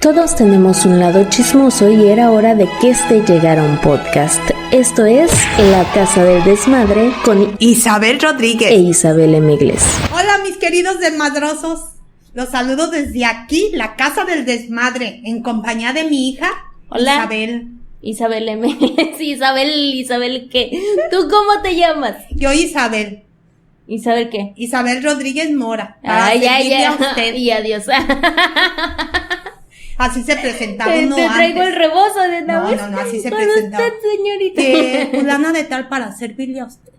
Todos tenemos un lado chismoso y era hora de que este llegara a un podcast. Esto es La Casa del Desmadre con Isabel Rodríguez e Isabel Emigles. Hola mis queridos desmadrosos, los saludo desde aquí, La Casa del Desmadre, en compañía de mi hija. Hola. Isabel Emigles. Isabel, ¿qué? ¿Tú cómo te llamas? Yo Isabel. ¿Isabel qué? Isabel Rodríguez Mora. Ya. Usted. Y adiós. Así se presentaba uno Te traigo antes. el rebozo de una vez. No, así se Para presentaba. usted, señorita. Fulana de tal para servirle a usted.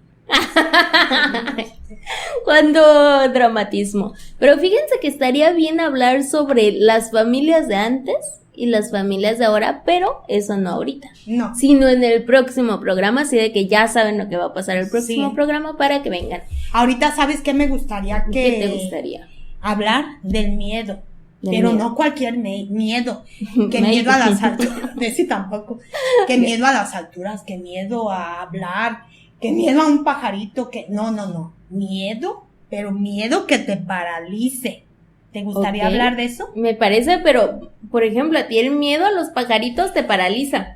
Cuando dramatismo. Pero fíjense que estaría bien hablar sobre las familias de antes y las familias de ahora, pero eso no ahorita. No. Sino en el próximo programa, así de que ya saben lo que va a pasar el próximo Sí. programa para que vengan. Ahorita, ¿sabes qué me gustaría que... ¿Qué te gustaría? Hablar del miedo. Del Pero miedo. no cualquier miedo. Que miedo a las alturas. De ese tampoco. Que miedo a las alturas. Que miedo a hablar. Que miedo a un pajarito. Que no. Miedo, pero miedo que te paralice. ¿Te gustaría Ok. hablar de eso? Me parece, pero, por ejemplo, a ti el miedo a los pajaritos te paraliza.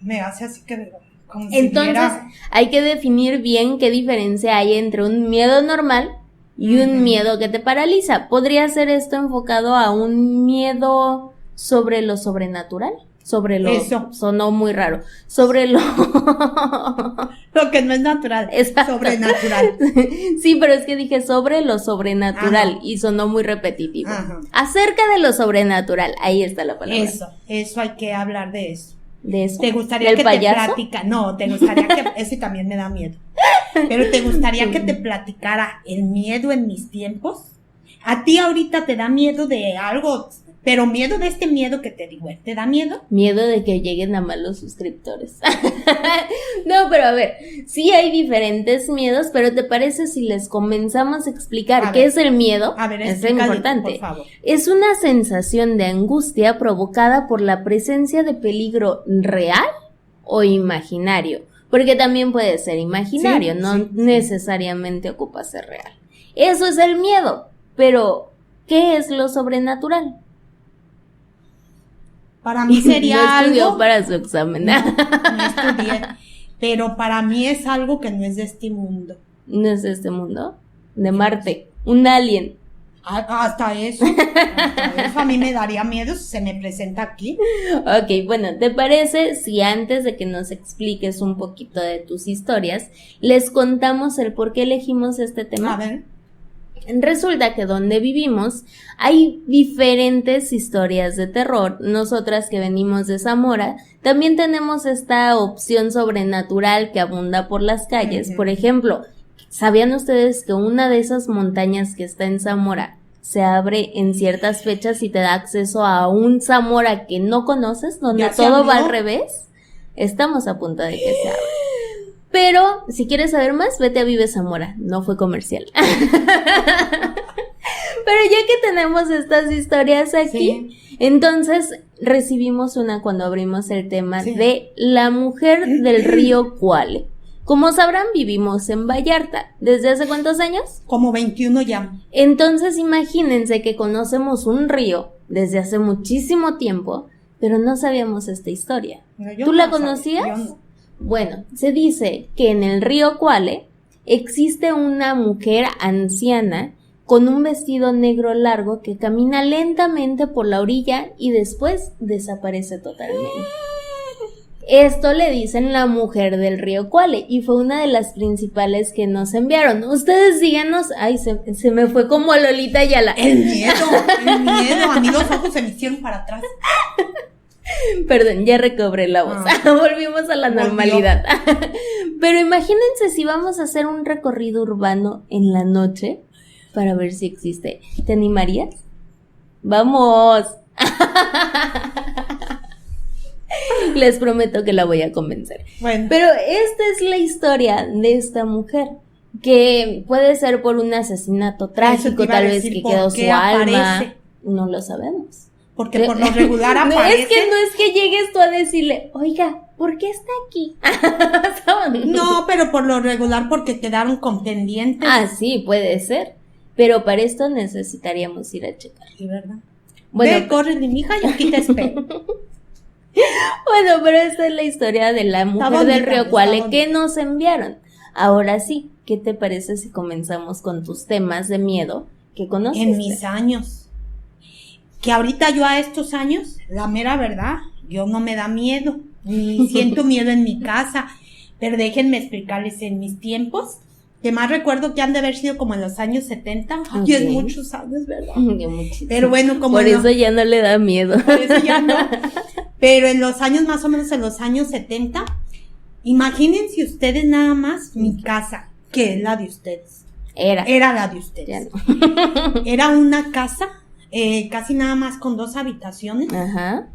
Me hace así que... como si Entonces, viera- hay que definir bien qué diferencia hay entre un miedo normal y un miedo que te paraliza. ¿Podría ser esto enfocado a un miedo sobre lo sobrenatural? Sobre lo... Eso. Sonó muy raro. Sobre lo... Lo que no es natural. Exacto. Sobrenatural. Sí, pero es que dije sobre lo sobrenatural Ajá. y sonó muy repetitivo. Ajá. Acerca de lo sobrenatural, ahí está la palabra. Eso hay que hablar de eso. De eso. ¿Te gustaría ¿Del que payaso? te platicara? No, te gustaría que... Ese también me da miedo. Pero ¿te gustaría que te platicara el miedo en mis tiempos? ¿A ti ahorita te da miedo de algo? Pero miedo de este miedo que te digo, ¿te da miedo? Miedo de que lleguen a malos suscriptores. No, pero a ver, sí hay diferentes miedos, pero ¿te parece si les comenzamos a explicar A qué ver. es el miedo? A ver, es explícale tú, importante. por favor. Es una sensación de angustia provocada por la presencia de peligro real o imaginario, porque también puede ser imaginario, Sí, no sí. necesariamente ocupa ser real. Eso es el miedo, pero ¿qué es lo sobrenatural? Para mí sería No estudió algo... para su examen. No estudié. Pero para mí es algo que no es de este mundo. ¿No es de este mundo? De Marte, un alien. Hasta eso a mí me daría miedo si se me presenta aquí. Ok, bueno, ¿te parece si antes de que nos expliques un poquito de tus historias, les contamos el por qué elegimos este tema? A ver. Resulta que donde vivimos hay diferentes historias de terror. Nosotras que venimos de Zamora, también tenemos esta opción sobrenatural que abunda por las calles. Ujú. Por ejemplo, ¿sabían ustedes que una de esas montañas que está en Zamora se abre en ciertas fechas y te da acceso a un Zamora que no conoces, donde ¿Ya se todo va abrió? al revés? Estamos a punto de que se abra. Pero, si quieres saber más, vete a Vive Zamora. No fue comercial. Pero ya que tenemos estas historias aquí, Sí. entonces recibimos una cuando abrimos el tema Sí. de la mujer del río Cuale. Como sabrán, vivimos en Vallarta. ¿Desde hace cuántos años? Como 21 ya. Entonces imagínense que conocemos un río desde hace muchísimo tiempo, pero no sabíamos esta historia. No, yo ¿Tú no la sabía, conocías? yo no. Bueno, se dice que en el río Cuale existe una mujer anciana con un vestido negro largo que camina lentamente por la orilla y después desaparece totalmente. Esto le dicen la mujer del río Cuale y fue una de las principales que nos enviaron. Ustedes díganos, ay, se me fue como a Lolita Ayala. El miedo. A mí los ojos se me hicieron para atrás. Perdón, ya recobré la voz. Volvimos a la Volvió. normalidad. Pero imagínense si vamos a hacer un recorrido urbano en la noche para ver si existe. ¿Te animarías? ¡Vamos! Les prometo que la voy a convencer. Bueno, Pero esta es la historia de esta mujer, que puede ser por un asesinato trágico, te iba a tal vez decir, que ¿por quedó qué su alma. aparece? No lo sabemos. porque por lo regular No aparece. es que llegues tú a decirle, oiga, ¿por qué está aquí? No, pero por lo regular porque quedaron con pendientes. Ah, sí, puede ser. Pero para esto necesitaríamos ir a checar. Sí, ¿verdad? Bueno, ve, córrele, mija, y aquí te espero. Bueno, pero esta es la historia de la mujer bonita, del río está Cuale bonita. que nos enviaron. Ahora sí, ¿qué te parece si comenzamos con tus temas de miedo que conoces? En mis años. Que ahorita yo a estos años, la mera verdad, yo no me da miedo, ni siento miedo en mi casa. Pero déjenme explicarles, en mis tiempos, que más recuerdo que han de haber sido como en los años 70, y es Ok. muchos años, ¿verdad? Muchísimo. Pero bueno, como Por no, eso ya no le da miedo. por eso ya no. Pero en los años, más o menos en los años 70, imagínense ustedes nada más mi casa, que es la de ustedes. Era la de Ya ustedes. no. Era una casa, casi nada más con 2 habitaciones. Ajá.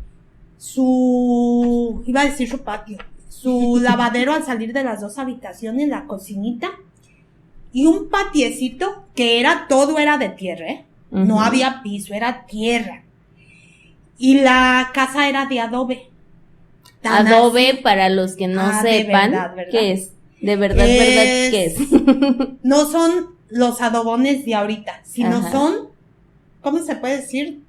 Iba a decir su patio, su lavadero al salir de las 2 habitaciones, la cocinita, y un patiecito que todo era de tierra, ¿eh? No Ujú. había piso, era tierra. Y la casa era de adobe. Tan Adobe, así. para los que no Ah, de sepan, verdad, ¿verdad? ¿qué es? De verdad, ¿qué es? No son los adobones de ahorita, sino Ajá. son, ¿cómo se puede decir?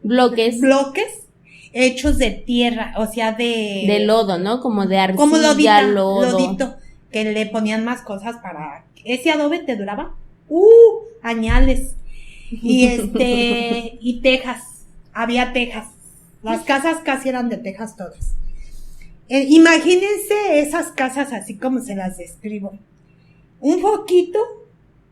Bloques Bloques hechos de tierra, o sea, de lodo, ¿no? Como de arcilla, como lodita, lodo. lodito, que le ponían más cosas para... Ese adobe te duraba, añales. Y y tejas, había tejas. Las casas casi eran de tejas todas. Imagínense esas casas así como se las describo. Un foquito.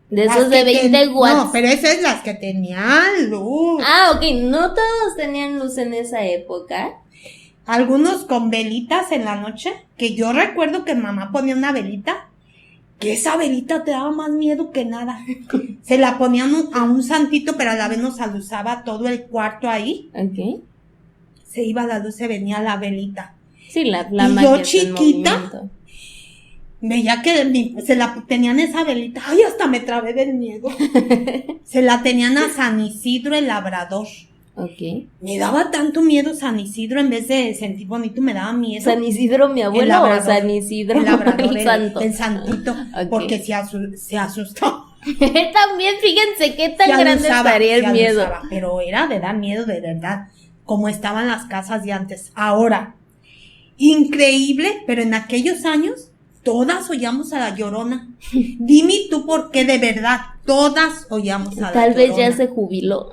De las esos de que 20 watts. No, pero esas es las que tenían luz. Ah, ok, no todos tenían luz en esa época. Algunos con velitas en la noche, que yo recuerdo que mamá ponía una velita, que esa velita te daba más miedo que nada. Se la ponían a un santito, pero a la vez nos alusaba todo el cuarto ahí. Ok. Se iba la luz, se venía la velita. Sí, la flama Y yo que está en chiquita, movimiento. veía que se la tenían esa velita. Ay, hasta me trabé del miedo. Se la tenían a San Isidro el Labrador. Ok. Me daba tanto miedo San Isidro, en vez de sentir bonito, me daba miedo. ¿San Isidro, mi El abuelo, o labrador. San Isidro, El labrador, el santo? el santito, Ok. porque se asustó. También, fíjense qué tan Se grande alusaba, estaría el se miedo. alusaba, pero era de dar miedo de verdad, como estaban las casas de antes. Ahora, increíble, pero en aquellos años todas oíamos a la Llorona. Dime tú por qué de verdad todas oíamos a la Llorona. Tal vez ya se jubiló.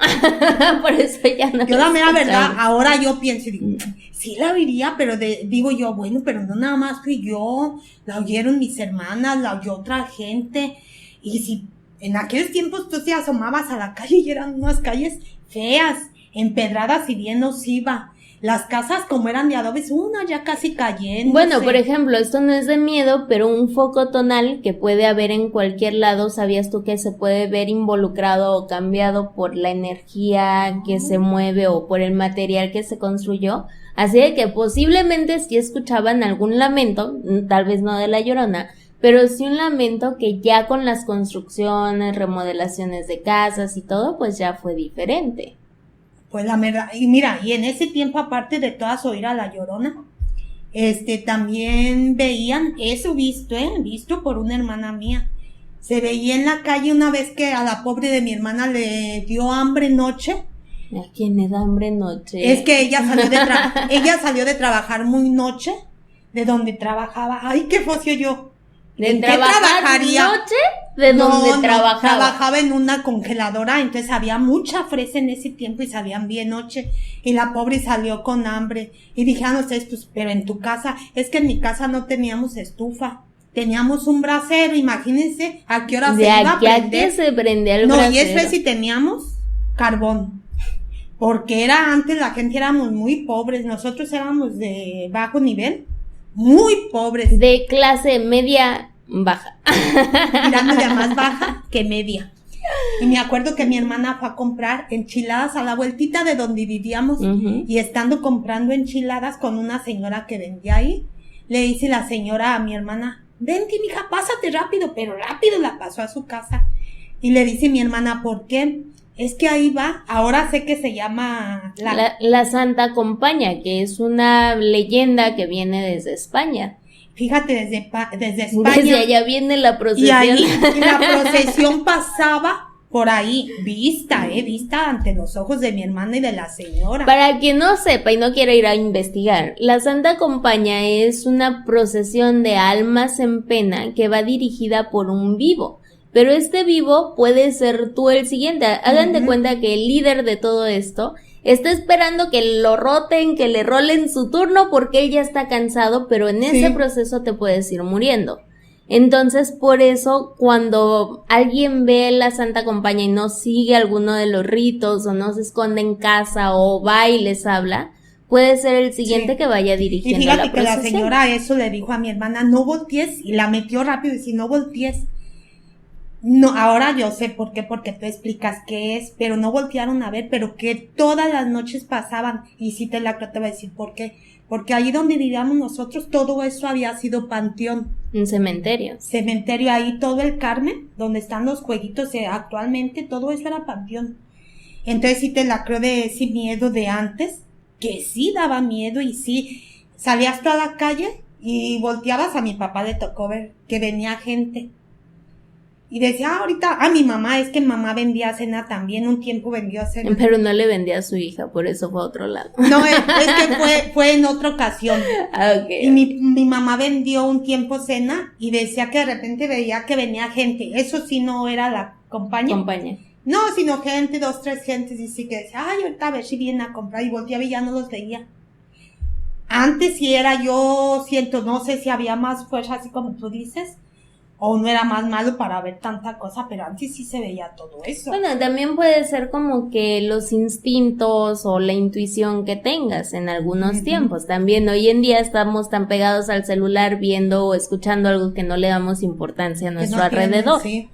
Por eso ya no. Yo la la mera verdad, escuchamos. ahora yo pienso y digo, sí la oiría, pero digo yo, bueno, pero no nada más fui yo, la oyeron mis hermanas, la oyó otra gente. Y si en aquellos tiempos tú te asomabas a la calle y eran unas calles feas, empedradas y bien nociva. Las casas como eran de adobes, una ya casi cayendo. Bueno, por ejemplo, esto no es de miedo, pero un foco tonal que puede haber en cualquier lado, ¿sabías tú que se puede ver involucrado o cambiado por la energía que se mueve o por el material que se construyó? Así de que posiblemente sí escuchaban algún lamento, tal vez no de la Llorona, pero sí un lamento que ya con las construcciones, remodelaciones de casas y todo, pues ya fue diferente. Pues la verdad, y mira, y en ese tiempo, aparte de todas oír a la Llorona, también veían, eso visto por una hermana mía. Se veía en la calle una vez que a la pobre de mi hermana le dio hambre noche. ¿A quién le da hambre noche? Es que ella salió de trabajar muy noche, de donde trabajaba. Ay, qué focio yo. ¿De ¿En qué trabajar trabajaría? noche? ¿De dónde trabajaba? Trabajaba en una congeladora, entonces había mucha fresa en ese tiempo y salían bien noche. Y la pobre salió con hambre. Y dijeron ustedes, pues, pero en tu casa, es que en mi casa no teníamos estufa. Teníamos un brasero, imagínense a qué hora se De iba a aquí a prender. que se prendía el No, brasero. y eso es si teníamos carbón. Porque antes la gente éramos muy pobres, nosotros éramos de bajo nivel, muy pobres. De clase media baja. Tirando de más baja que media. Y me acuerdo que mi hermana fue a comprar enchiladas a la vueltita de donde vivíamos. Ujú. Y estando comprando enchiladas con una señora que vendía ahí, le dice la señora a mi hermana, vente mija, pásate rápido, pero rápido la pasó a su casa. Y le dice mi hermana, ¿por qué? Es que ahí va, ahora sé que se llama La Santa Compaña, que es una leyenda que viene desde España. Fíjate, desde España. Desde allá viene la Y procesión. ahí y la procesión pasaba por ahí, vista ante los ojos de mi hermana y de la señora. Para quien no sepa y no quiera ir a investigar, la Santa Compaña es una procesión de almas en pena que va dirigida por un vivo. Pero este vivo puede ser tú el siguiente. Hagan de cuenta que el líder de todo esto está esperando que lo roten, que le rolen su turno porque él ya está cansado, pero en ese proceso te puedes ir muriendo. Entonces, por eso, cuando alguien ve la Santa Compaña y no sigue alguno de los ritos, o no se esconde en casa, o va y les habla, puede ser el siguiente que vaya dirigiendo la procesión. Y fíjate que la señora eso le dijo a mi hermana, no voltees, y la metió rápido y dice, no voltees. No, ahora yo sé por qué, porque tú explicas qué es, pero no voltearon a ver, pero que todas las noches pasaban, y sí te voy a decir por qué, porque ahí donde vivíamos nosotros, todo eso había sido panteón. Un cementerio. Cementerio, ahí todo el Carmen, donde están los jueguitos, actualmente todo eso era panteón. Entonces sí te la creo de ese miedo de antes, que sí daba miedo, y sí, salías tú a la calle, y volteabas, a mi papá le tocó ver que venía gente. Y decía, ahorita, mi mamá, es que mamá vendía cena también, un tiempo vendió cena. Pero no le vendía a su hija, por eso fue a otro lado. No, es que fue en otra ocasión. Okay. Y mi mamá vendió un tiempo cena y decía que de repente veía que venía gente. Eso sí no era la compañía. No, sino gente, 2, 3 gentes, y sí que decía, ahorita a ver si vienen a comprar, y volteaba y ya no los veía. Antes sí era, yo siento, no sé si había más fuerza, así como tú dices, o no era más malo para ver tanta cosa, pero antes sí se veía todo eso. Bueno, también puede ser como que los instintos o la intuición que tengas en algunos tiempos. También hoy en día estamos tan pegados al celular viendo o escuchando algo que no le damos importancia a nuestro alrededor. Sí.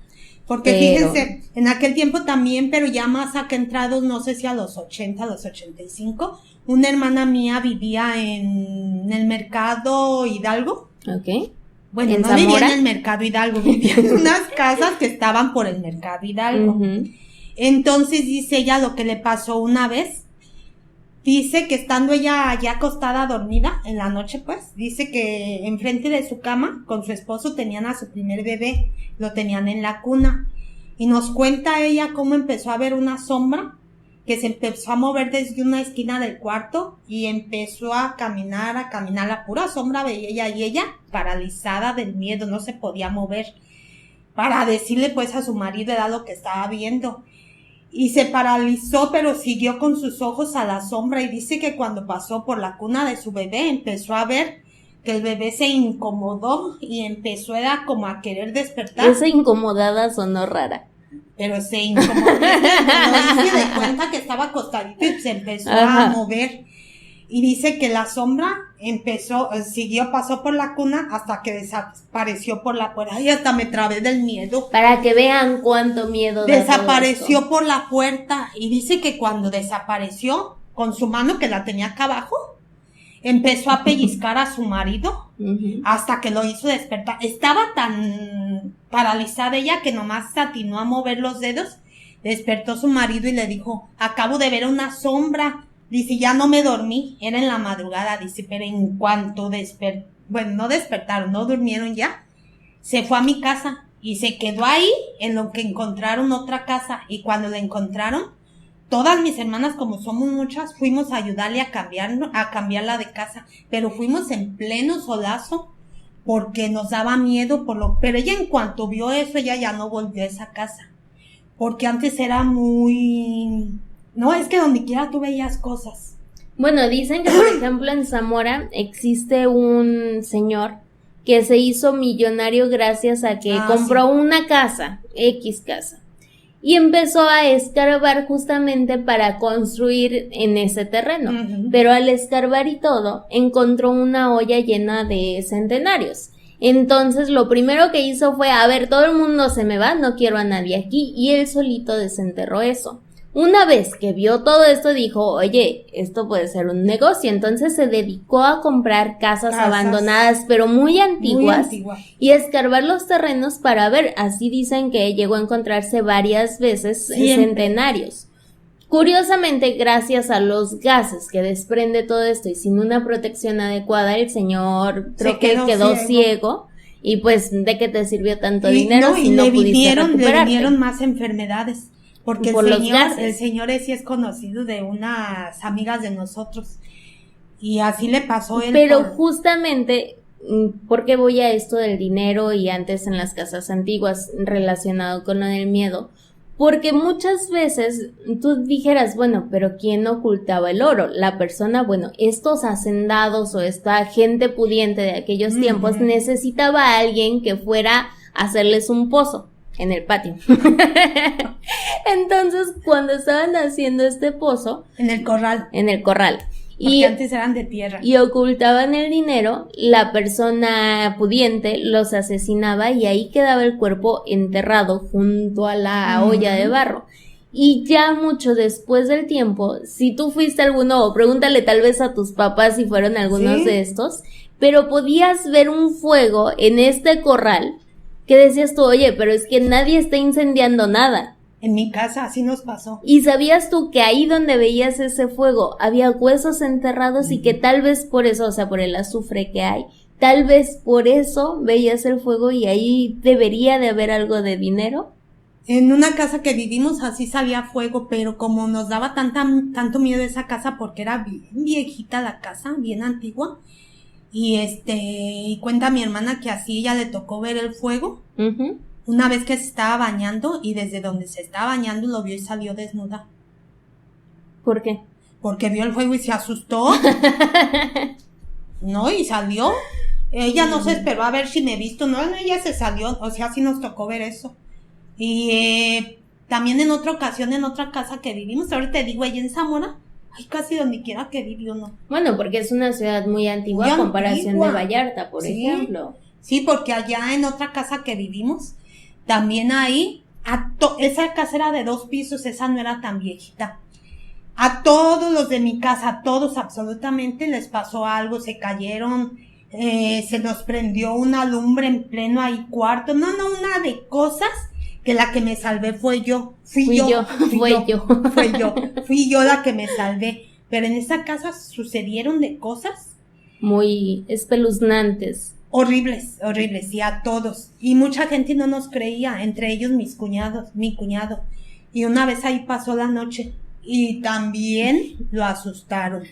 Porque fíjense, en aquel tiempo también, pero ya más acá entrados, no sé si a los 80, a los 85, una hermana mía vivía en el mercado Hidalgo. Ok. Bueno, no vivía en el mercado Hidalgo, vivía en unas casas que estaban por el mercado Hidalgo. Entonces dice ella lo que le pasó una vez. Dice que estando ella allá acostada dormida en la noche, pues, dice que enfrente de su cama con su esposo tenían a su primer bebé, lo tenían en la cuna. Y nos cuenta ella cómo empezó a ver una sombra que se empezó a mover desde una esquina del cuarto y empezó a caminar, la pura sombra veía ella, y ella paralizada del miedo, no se podía mover, para decirle pues a su marido era lo que estaba viendo. Y se paralizó, pero siguió con sus ojos a la sombra, y dice que cuando pasó por la cuna de su bebé empezó a ver que el bebé se incomodó y empezó como a querer despertar. Esa incomodada sonó rara. Pero se incomodó, no se dio cuenta que estaba acostadito y se empezó a mover. Y dice que la sombra pasó por la cuna hasta que desapareció por la puerta. Ay, hasta me trabé del miedo. Para que vean cuánto miedo da desapareció por la puerta, y dice que cuando desapareció, con su mano que la tenía acá abajo, empezó a pellizcar a su marido hasta que lo hizo despertar. Estaba tan paralizada ella que nomás se atinó a mover los dedos. Despertó su marido y le dijo, acabo de ver una sombra. Dice, ya no me dormí, era en la madrugada. Dice, pero en cuanto no despertaron, no durmieron ya, se fue a mi casa y se quedó ahí en lo que encontraron otra casa. Y cuando la encontraron, todas mis hermanas, como somos muchas, fuimos a ayudarle a cambiarla de casa, pero fuimos en pleno solazo porque nos daba miedo pero ella en cuanto vio eso, ella ya no volvió a esa casa, porque antes era no, es que donde quiera tú veías cosas. Bueno, dicen que por ejemplo en Zamora existe un señor que se hizo millonario gracias a que compró una casa, X casa. Y empezó a escarbar justamente para construir en ese terreno. Pero al escarbar y todo, encontró una olla llena de centenarios. Entonces lo primero que hizo fue, a ver, todo el mundo se me va, no quiero a nadie aquí. Y él solito desenterró eso. Una vez que vio todo esto, dijo, oye, esto puede ser un negocio. Entonces se dedicó a comprar casas abandonadas, pero muy antiguas, y escarbar los terrenos para ver. Así dicen que llegó a encontrarse varias veces centenarios. Curiosamente, gracias a los gases que desprende todo esto y sin una protección adecuada, el señor creo que quedó ciego. Y pues, ¿de qué te sirvió tanto Y dinero no, si y no le pudiste vinieron recuperarte? más enfermedades. Porque Por los gases. el señor sí es conocido de unas amigas de nosotros. Y así le pasó él. Pero justamente, ¿por qué voy a esto del dinero y antes en las casas antiguas relacionado con lo del miedo? Porque muchas veces tú dijeras, bueno, pero ¿quién ocultaba el oro? La persona, bueno, estos hacendados o esta gente pudiente de aquellos tiempos necesitaba a alguien que fuera a hacerles un pozo en el patio. Entonces, cuando estaban haciendo este pozo... En el corral. Y antes eran de tierra. Y ocultaban el dinero, la persona pudiente los asesinaba y ahí quedaba el cuerpo enterrado junto a la olla de barro. Y ya mucho después del tiempo, si tú fuiste alguno, o pregúntale tal vez a tus papás si fueron algunos de estos, pero podías ver un fuego en este corral que decías tú, oye, pero es que nadie está incendiando nada. En mi casa así nos pasó. ¿Y sabías tú que ahí donde veías ese fuego había huesos enterrados y que tal vez por eso, o sea, por el azufre que hay, tal vez por eso veías el fuego y ahí debería de haber algo de dinero? En una casa que vivimos así salía fuego, pero como nos daba tanto miedo esa casa porque era bien viejita la casa, bien antigua, y cuenta mi hermana que así ella le tocó ver el fuego. Una vez que se estaba bañando y desde donde se estaba bañando lo vio y salió desnuda. ¿Por qué? Porque vio el fuego y se asustó. No, y salió. Ella no se esperó a ver si me he visto. No, ella se salió. O sea, sí nos tocó ver eso. Y también en otra ocasión, en otra casa que vivimos, ahorita te digo, allá en Zamora, ay, casi donde quiera que vivió, ¿no? Bueno, porque es una ciudad muy antigua a comparación de Vallarta, por ejemplo. Sí, porque allá en otra casa que vivimos, también ahí, esa casa era de 2 pisos, esa no era tan viejita. A todos los de mi casa, a todos absolutamente les pasó algo, se cayeron, se nos prendió una lumbre en pleno ahí cuarto, una de cosas que la que me salvé fui yo la que me salvé, pero en esa casa sucedieron de cosas muy espeluznantes. Horribles, y a todos. Y mucha gente no nos creía, entre ellos mi cuñado. Y una vez ahí pasó la noche y también lo asustaron.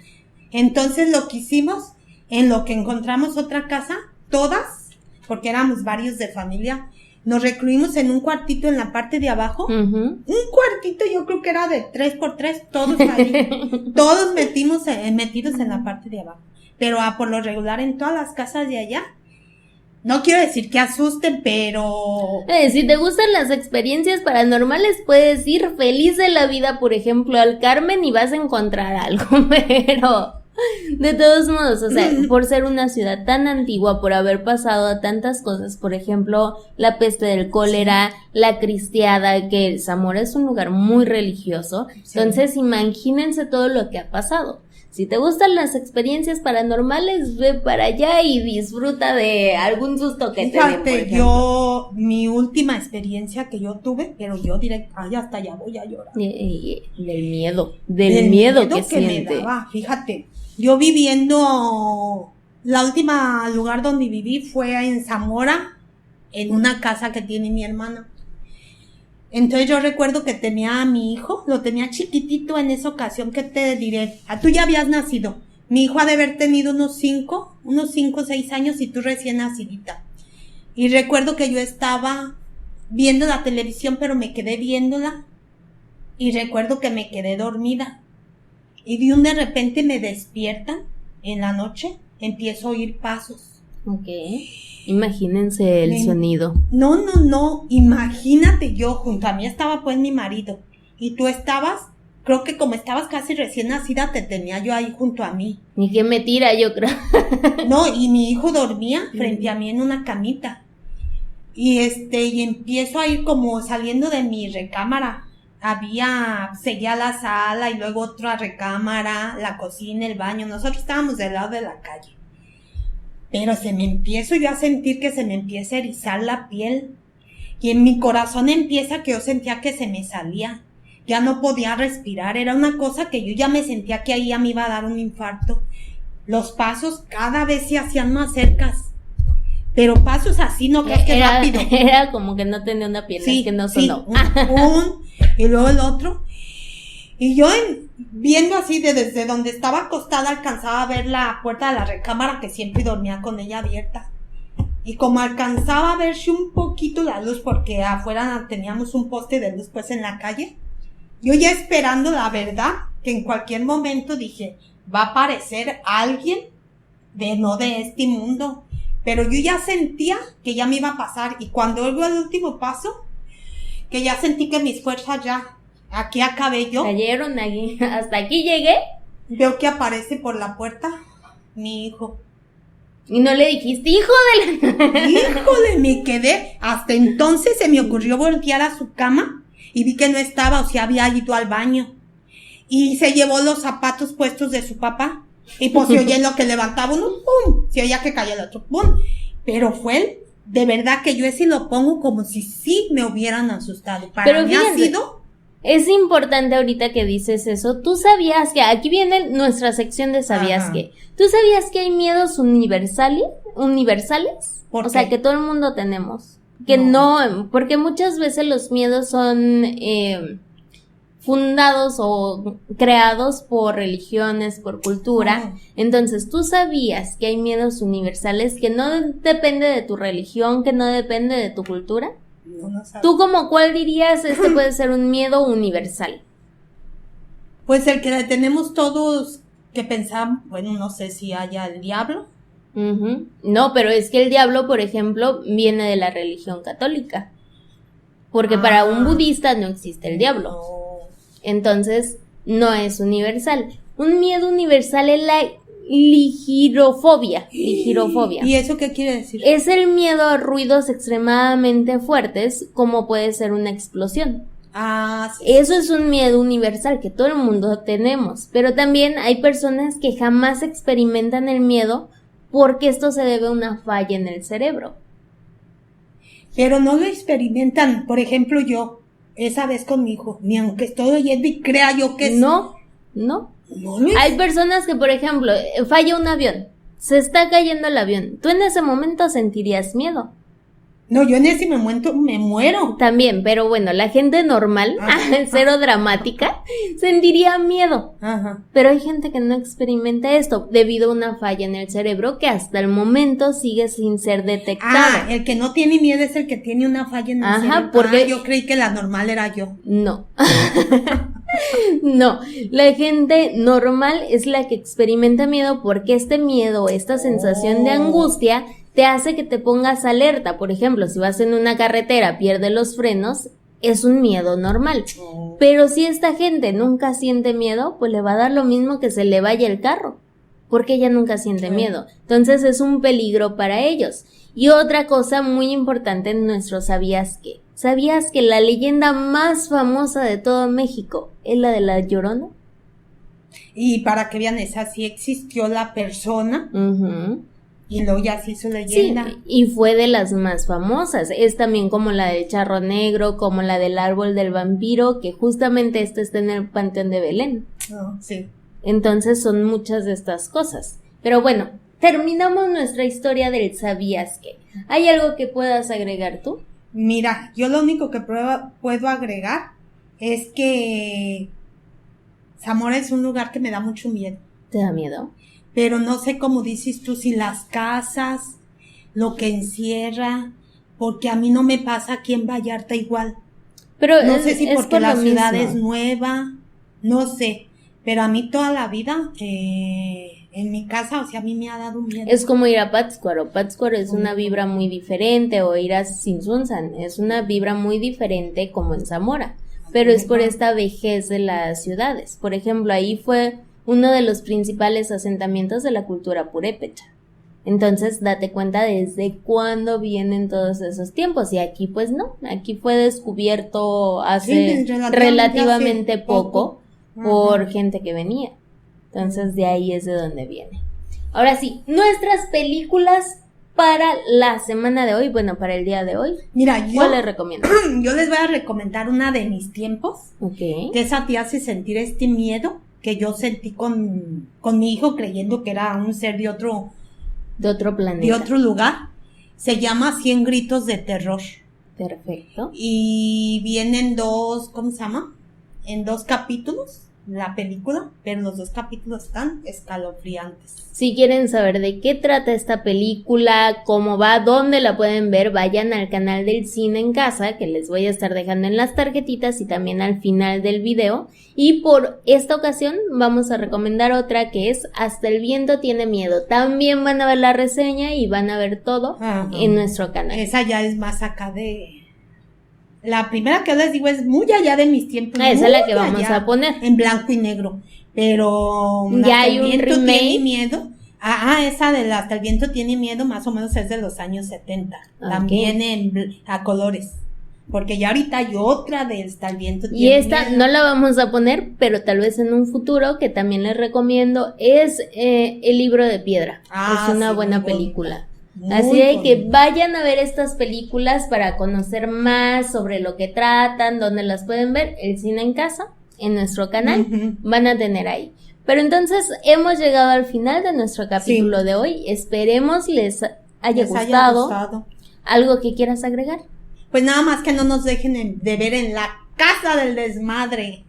Entonces lo que hicimos, en lo que encontramos otra casa, todas, porque éramos varios de familia, nos recluimos en un cuartito en la parte de abajo. Un cuartito, yo creo que era de 3x3, todos ahí. Todos metidos en la parte de abajo. Pero por lo regular en todas las casas de allá, no quiero decir que asusten, pero... si te gustan las experiencias paranormales, puedes ir feliz de la vida, por ejemplo, al Carmen y vas a encontrar algo, pero... De todos modos, o sea, por ser una ciudad tan antigua, por haber pasado a tantas cosas, por ejemplo, la peste del cólera, la cristiada, que Zamora es un lugar muy religioso, entonces imagínense todo lo que ha pasado. Si te gustan las experiencias paranormales, ve para allá y disfruta de algún susto que te dé, por ejemplo. Mi última experiencia que yo tuve, pero yo directo, hasta ya voy a llorar. Del miedo que siente. Me daba, fíjate, yo viviendo, la última lugar donde viví fue en Zamora, en una casa que tiene mi hermana. Entonces yo recuerdo que tenía a mi hijo, lo tenía chiquitito en esa ocasión, que te diré, tú ya habías nacido, mi hijo ha de haber tenido unos 5 o 6 años y tú recién nacidita. Y recuerdo que yo estaba viendo la televisión, pero me quedé viéndola y recuerdo que me quedé dormida. Y de repente me despiertan en la noche, empiezo a oír pasos. Ok. Imagínense el sonido. No, imagínate, yo junto a mí estaba pues mi marido y tú estabas, creo que como estabas casi recién nacida te tenía yo ahí junto a mí. Ni que me tira, yo creo. No, y mi hijo dormía frente a mí en una camita y y empiezo a ir como saliendo de mi recámara, seguía la sala y luego otra recámara, la cocina, el baño, nosotros estábamos del lado de la calle. Pero empiezo yo a sentir que se me empieza a erizar la piel. Y en mi corazón empieza que yo sentía que se me salía. Ya no podía respirar. Era una cosa que yo ya me sentía que ahí ya me iba a dar un infarto. Los pasos cada vez se hacían más cercas. pero pasos así, no creas que rápido. Era como que no tenía una pierna, Sí, que no sonó. Y luego el otro. Y yo viendo así desde donde estaba acostada alcanzaba a ver la puerta de la recámara, que siempre dormía con ella abierta. Y como alcanzaba a verse un poquito la luz, porque afuera teníamos un poste de luz pues en la calle, yo ya esperando la verdad, que en cualquier momento dije, va a aparecer alguien no de este mundo. Pero yo ya sentía que ya me iba a pasar, y cuando oigo el último paso, que ya sentí que mis fuerzas ya, aquí acabé yo. Cayeron aquí, hasta aquí llegué. Veo que aparece por la puerta mi hijo. Y no le dijiste, hijo de la... Híjole, me quedé. Hasta entonces se me ocurrió voltear a su cama y vi que no estaba, o sea, había ido al baño. Y se llevó los zapatos puestos de su papá. Y pues se oye lo que levantaba uno, ¡pum! Se oía que caía el otro, ¡pum! Pero fue él, de verdad que yo ese lo pongo como si sí me hubieran asustado. Para mí ha sido... Es importante ahorita que dices eso. ¿Tú sabías que aquí viene nuestra sección de sabías qué? ¿Tú sabías que hay miedos universales? O sea, que todo el mundo tenemos. Que no, porque muchas veces los miedos son fundados o creados por religiones, por cultura. Entonces, ¿tú sabías que hay miedos universales que no depende de tu religión, que no depende de tu cultura? No sabía. ¿Tú como cuál dirías puede ser un miedo universal? Pues el que tenemos todos que pensar, bueno, no sé si haya el diablo. No, pero es que el diablo, por ejemplo, viene de la religión católica. Porque para un budista no existe el diablo. No. Entonces, no es universal. Un miedo universal es la ligirofobia. ¿Y eso qué quiere decir? Es el miedo a ruidos extremadamente fuertes, como puede ser una explosión. Sí. Eso es un miedo universal que todo el mundo tenemos, pero también hay personas que jamás experimentan el miedo porque esto se debe a una falla en el cerebro. Pero no lo experimentan, por ejemplo yo, esa vez con mi hijo, ni aunque estoy oyendo y crea yo que No. Hay personas que, por ejemplo, falla un avión, se está cayendo el avión, tú en ese momento sentirías miedo. No, yo en ese momento me muero. También, pero bueno, la gente normal, cero dramática, sentiría miedo. Pero hay gente que no experimenta esto debido a una falla en el cerebro que hasta el momento sigue sin ser detectada. El que no tiene miedo es el que tiene una falla en el cerebro. Porque yo creí que la normal era yo. No. No, la gente normal es la que experimenta miedo porque este miedo, esta sensación de angustia te hace que te pongas alerta. Por ejemplo, si vas en una carretera, pierdes los frenos, es un miedo normal. Pero si esta gente nunca siente miedo, pues le va a dar lo mismo que se le vaya el carro, porque ella nunca siente miedo. Entonces es un peligro para ellos. Y otra cosa muy importante en nuestro ¿sabías qué? ¿Sabías que la leyenda más famosa de todo México es la de la Llorona? Y para que vean, esa sí existió la persona. Y luego ya se hizo leyenda. Sí, y fue de las más famosas. Es también como la del Charro Negro, como la del Árbol del Vampiro, que justamente está en el Panteón de Belén. Sí. Entonces son muchas de estas cosas. Pero bueno, terminamos nuestra historia del ¿sabías qué? ¿Hay algo que puedas agregar tú? Mira, yo lo único que puedo agregar es que Zamora es un lugar que me da mucho miedo. ¿Te da miedo? Pero no sé cómo dices tú, si las casas, lo que encierra, porque a mí no me pasa aquí en Vallarta igual. Pero no sé si porque por la lo ciudad mismo. es nueva, no sé, pero a mí toda la vida en mi casa, o sea, a mí me ha dado miedo. Es como ir a Pátzcuaro. Pátzcuaro es una vibra muy diferente, o ir a Tzintzuntzan, es una vibra muy diferente como en Zamora, pero es por esta vejez de las ciudades. Por ejemplo, ahí fue uno de los principales asentamientos de la cultura purépecha. Entonces, date cuenta desde cuándo vienen todos esos tiempos. Y aquí, pues no, aquí fue descubierto hace relativamente poco por gente que venía. Entonces, de ahí es de donde viene. Ahora sí, nuestras películas para la semana de hoy, bueno, para el día de hoy. Mira, ¿cuál les recomiendo? Yo les voy a recomendar una de mis tiempos. Okay. Que esa te hace sentir este miedo que yo sentí con mi hijo, creyendo que era un ser de otro planeta, de otro lugar. Se llama 100 gritos de terror. Perfecto. Y vienen dos, ¿cómo se llama? En 2 capítulos la película, pero los 2 capítulos están escalofriantes. Si quieren saber de qué trata esta película, cómo va, dónde la pueden ver, vayan al canal del Cine en Casa, que les voy a estar dejando en las tarjetitas y también al final del video. Y por esta ocasión vamos a recomendar otra que es Hasta el viento tiene miedo. También van a ver la reseña y van a ver todo en nuestro canal. Esa ya es más acá de... La primera que les digo es muy allá de mis tiempos. Esa es la que vamos a poner. En blanco y negro. Pero... Ya hay un remake. Tiene miedo. Esa de Hasta el viento tiene miedo más o menos es de los años 70. Okay. También a colores. Porque ya ahorita hay otra de Hasta el viento tiene miedo. Y esta no la vamos a poner, pero tal vez en un futuro, que también les recomiendo, es El libro de piedra. Es una buena película. Así de que vayan a ver estas películas para conocer más sobre lo que tratan, dónde las pueden ver, el Cine en Casa, en nuestro canal, van a tener ahí. Pero entonces hemos llegado al final de nuestro capítulo de hoy. Esperemos les haya gustado. ¿Algo que quieras agregar? Pues nada más que no nos dejen de ver en la Casa del Desmadre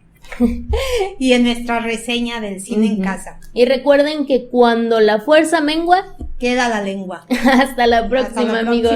y en nuestra reseña del Cine en Casa. Y recuerden que cuando la fuerza mengua, queda la lengua. Hasta la próxima, amigos.